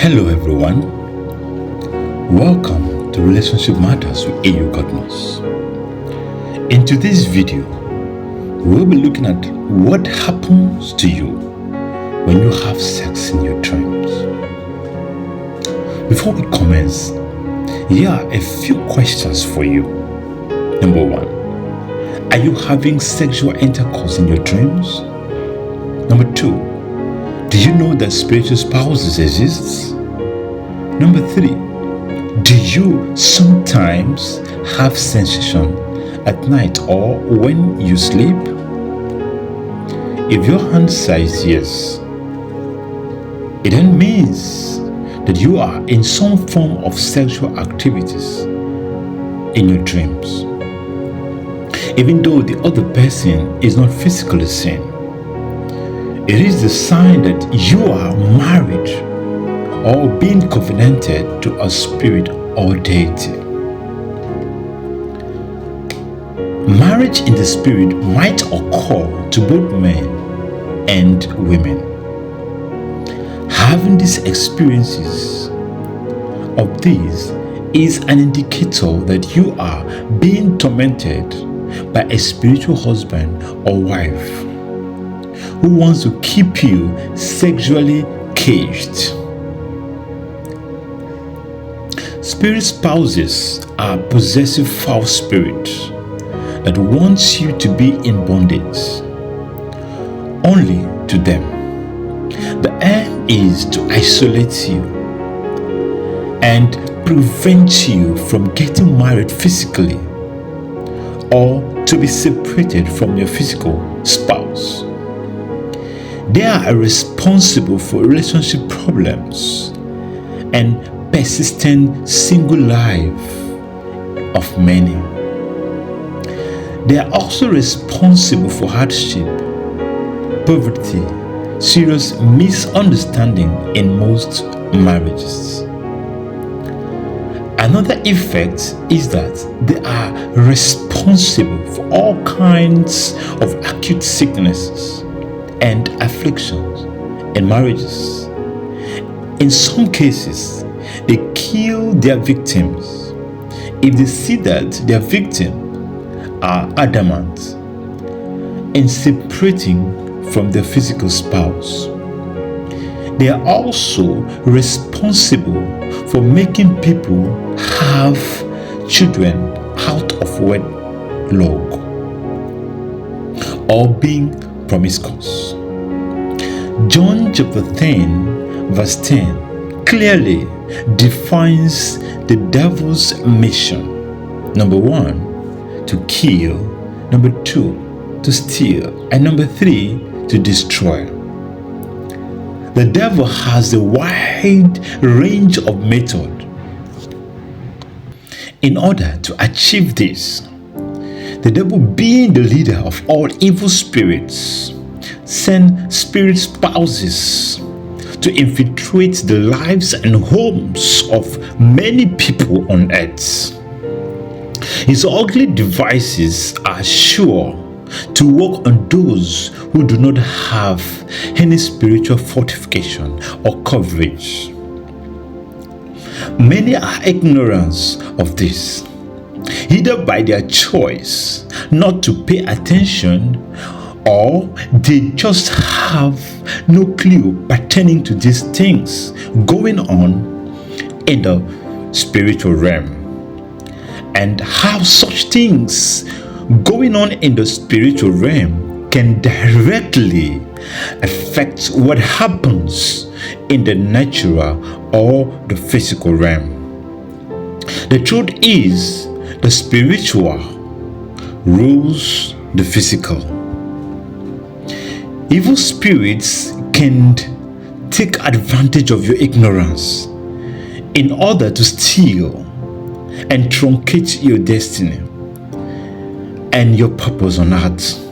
Hello everyone, welcome to Relationship Matters with AU Godness. In today's video, we'll be looking at what happens to you when you have sex in your dreams. Before we commence, here are a few questions for you. Number one, are you having sexual intercourse in your dreams? Number two, do you know that spiritual spouses exist? Number three, do you sometimes have sensation at night or when you sleep? If your answer is yes, it then means that you are in some form of sexual activities in your dreams, even though the other person is not physically seen. It is the sign that you are married or being covenanted to a spirit or deity. Marriage in the spirit might occur to both men and women. Having these experiences of these is an indicator that you are being tormented by a spiritual husband or wife who wants to keep you sexually caged. Spirit spouses are possessive foul spirits that wants you to be in bondage only to them. The aim is to isolate you and prevent you from getting married physically or to be separated from your physical spouse. They are responsible for relationship problems and persistent single life of many. They are also responsible for hardship, poverty, serious misunderstanding in most marriages. Another effect is that they are responsible for all kinds of acute sicknesses and afflictions in marriages. In some cases, they kill their victims if they see that their victims are adamant in separating from their physical spouse. They are also responsible for making people have children out of wedlock or being promiscuous. John chapter 10 verse 10 clearly defines the devil's mission. Number one, to kill. Number two, to steal. And number three, to destroy. The devil has a wide range of methods in order to achieve this. The devil, being the leader of all evil spirits, send spirit spouses to infiltrate the lives and homes of many people on earth. His ugly devices are sure to work on those who do not have any spiritual fortification or coverage. Many are ignorant of this, either by their choice not to pay attention, or they just have no clue pertaining to these things going on in the spiritual realm, and how such things going on in the spiritual realm can directly affect what happens in the natural or the physical realm. The truth is, the spiritual rules the physical. Evil spirits can take advantage of your ignorance in order to steal and truncate your destiny and your purpose on earth.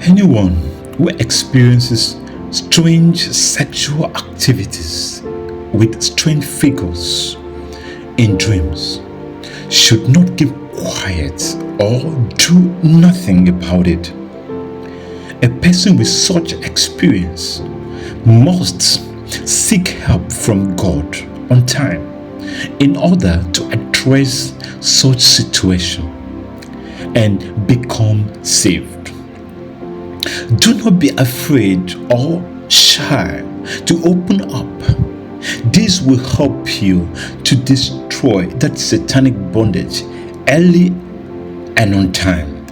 Anyone who experiences strange sexual activities with strange figures in dreams should not keep quiet or do nothing about it. A person with such experience must seek help from God on time in order to address such situation and become saved. Do not be afraid or shy to open up. This will help you to destroy that satanic bondage early and on time.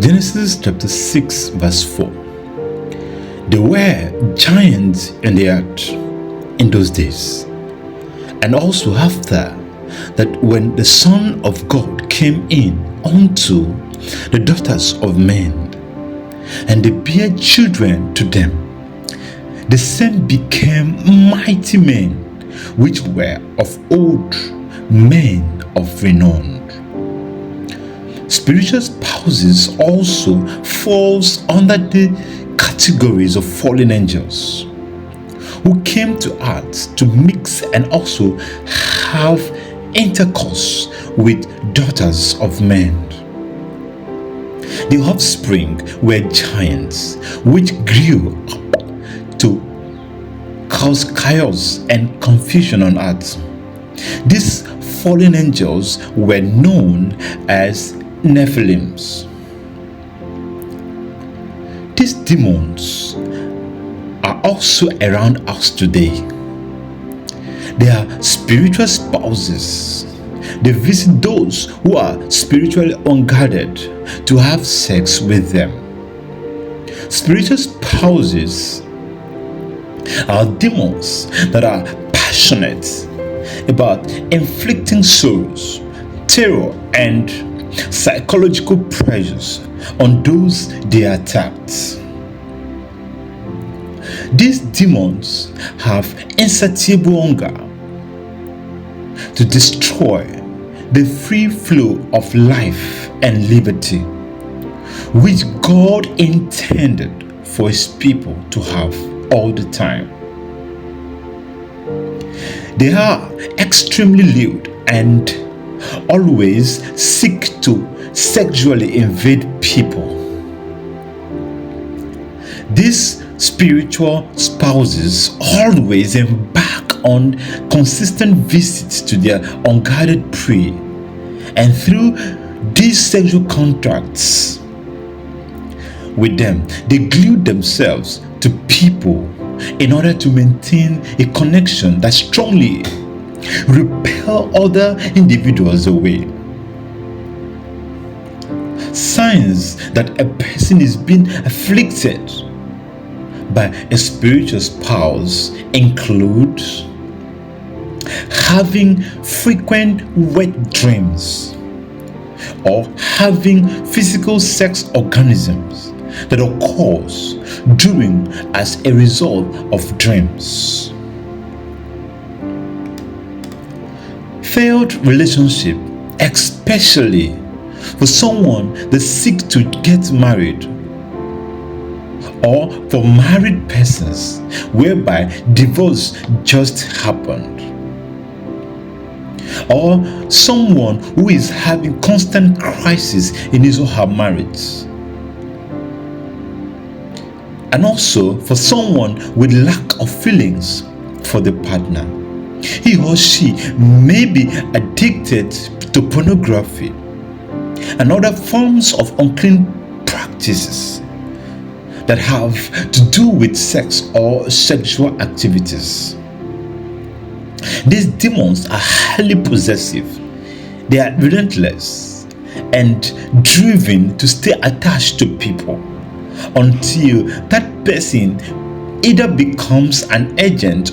Genesis chapter 6 verse 4. There were giants in the earth in those days, and also after that, when the Son of God came in unto the daughters of men, and they bare children to them, the same became mighty men, which were of old, men of renown. Spiritual spouses also falls under the categories of fallen angels who came to earth to mix and also have intercourse with daughters of men. The offspring were giants which grew up to cause chaos and confusion on earth. These fallen angels were known as Nephilims. These demons are also around us today. They are spiritual spouses. They visit those who are spiritually unguarded to have sex with them. Spiritual spouses are demons that are passionate about inflicting sorrows, terror, and psychological pressures on those they attacked. These demons have insatiable hunger to destroy the free flow of life and liberty which God intended for His people to have all the time. They are extremely lewd and always seek to sexually invade people. These spiritual spouses always embark on consistent visits to their unguarded prey, and through these sexual contracts with them, they glue themselves to people in order to maintain a connection that strongly repel other individuals away. Signs that a person is being afflicted by a spiritual spouse include having frequent wet dreams or having physical sex organisms that occurs during as a result of dreams. Failed relationship, especially for someone that seeks to get married, or for married persons whereby divorce just happened, or someone who is having constant crisis in his or her marriage, and also for someone with lack of feelings for the partner. He or she may be addicted to pornography and other forms of unclean practices that have to do with sex or sexual activities. These demons are highly possessive. They are relentless and driven to stay attached to people until that person either becomes an agent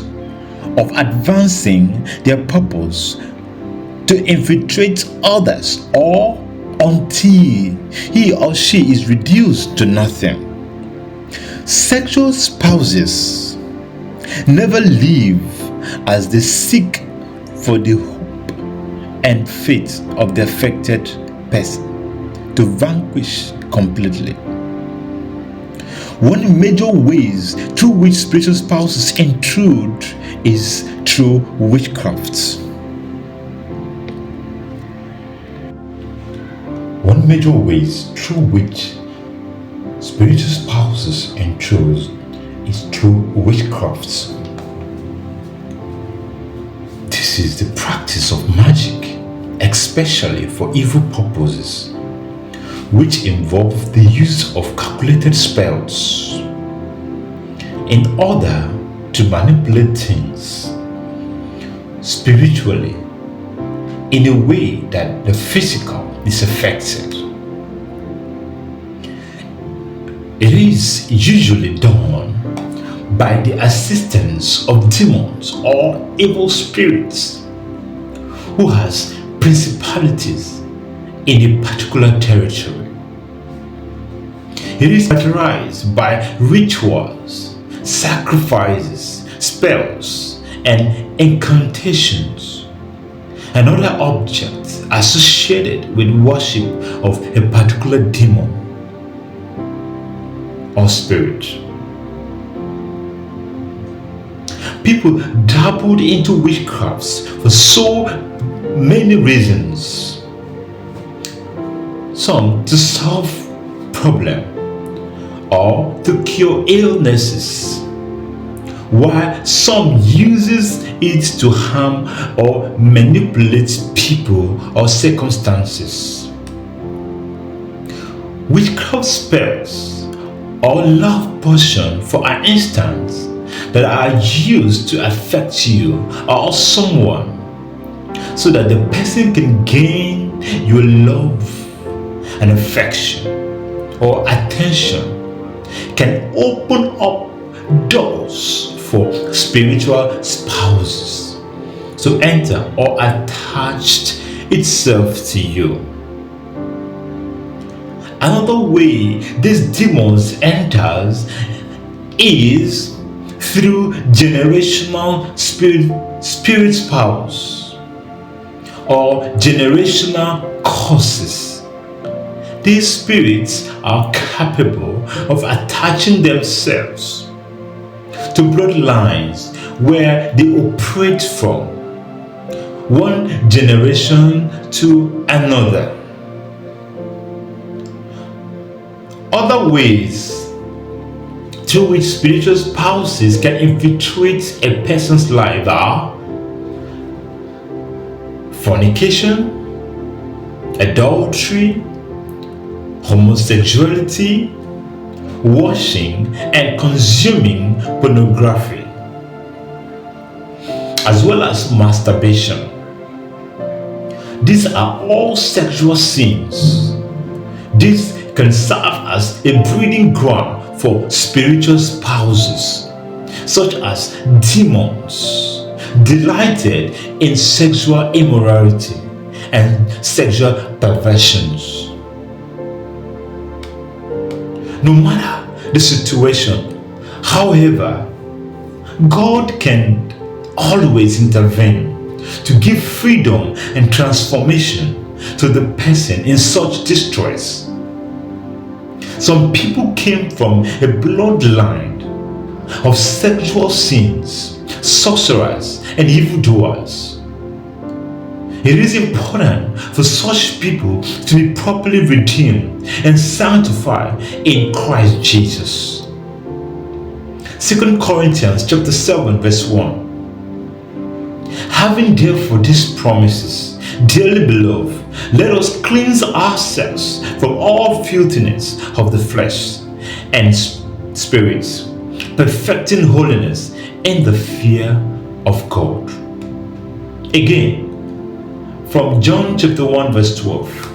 of advancing their purpose to infiltrate others, or until he or she is reduced to nothing. Sexual spouses never live as they seek for the hope and faith of the affected person to vanquish completely. One major ways through which spiritual spouses intrude is through witchcraft. One major ways through which spiritual spouses intrude is through witchcraft. practice the practice of magic, especially for evil purposes, which involve the use of calculated spells in order to manipulate things spiritually in a way that the physical is affected. It is usually done by the assistance of demons or evil spirits who has principalities in a particular territory. It is characterized by rituals, sacrifices, spells, and incantations, and other objects associated with worship of a particular demon or spirit. People dabbled into witchcrafts for so many reasons. Some to solve problems or to cure illnesses, while some uses it to harm or manipulate people or circumstances. Witchcraft spells or love potion, for an instance, that are used to affect you or someone so that the person can gain your love and affection or attention, can open up doors for spiritual spouses to enter or attach itself to you. Another way these demons enters is through generational spirit spouse or generational curses. These spirits are capable of attaching themselves to bloodlines where they operate from one generation to another. Other ways through which spiritual spouses can infiltrate a person's life are fornication, adultery, homosexuality, watching and consuming pornography, as well as masturbation. These are all sexual sins. These can serve as a breeding ground for spiritual spouses, such as demons delighted in sexual immorality and sexual perversions. No matter the situation, however, God can always intervene to give freedom and transformation to the person in such distress. Some people came from a bloodline of sexual sins, sorcerers, and evildoers. It is important for such people to be properly redeemed and sanctified in Christ Jesus. 2 Corinthians chapter 7 verse 1. Having therefore these promises, dearly beloved, let us cleanse ourselves from all filthiness of the flesh and spirits, perfecting holiness in the fear of God. Again, from John chapter 1 verse 12.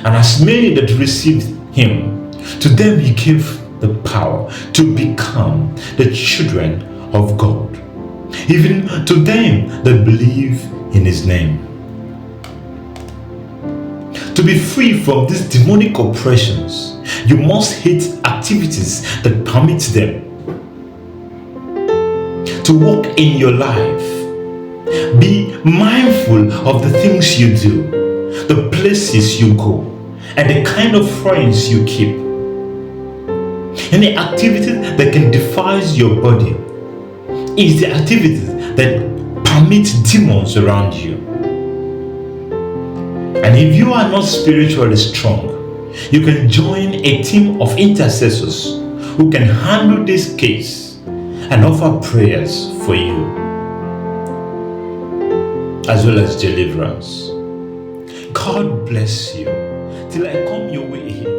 And as many that received him, to them he gave the power to become the children of God, even to them that believe in his name. To be free from these demonic oppressions, you must hate activities that permit them to walk in your life. Be mindful of the things you do, the places you go, and the kind of friends you keep. Any activity that can defile your body is the activity that permits demons around you. And if you are not spiritually strong, you can join a team of intercessors who can handle this case and offer prayers for you. as well as deliverance. God bless you. Till I come your way again.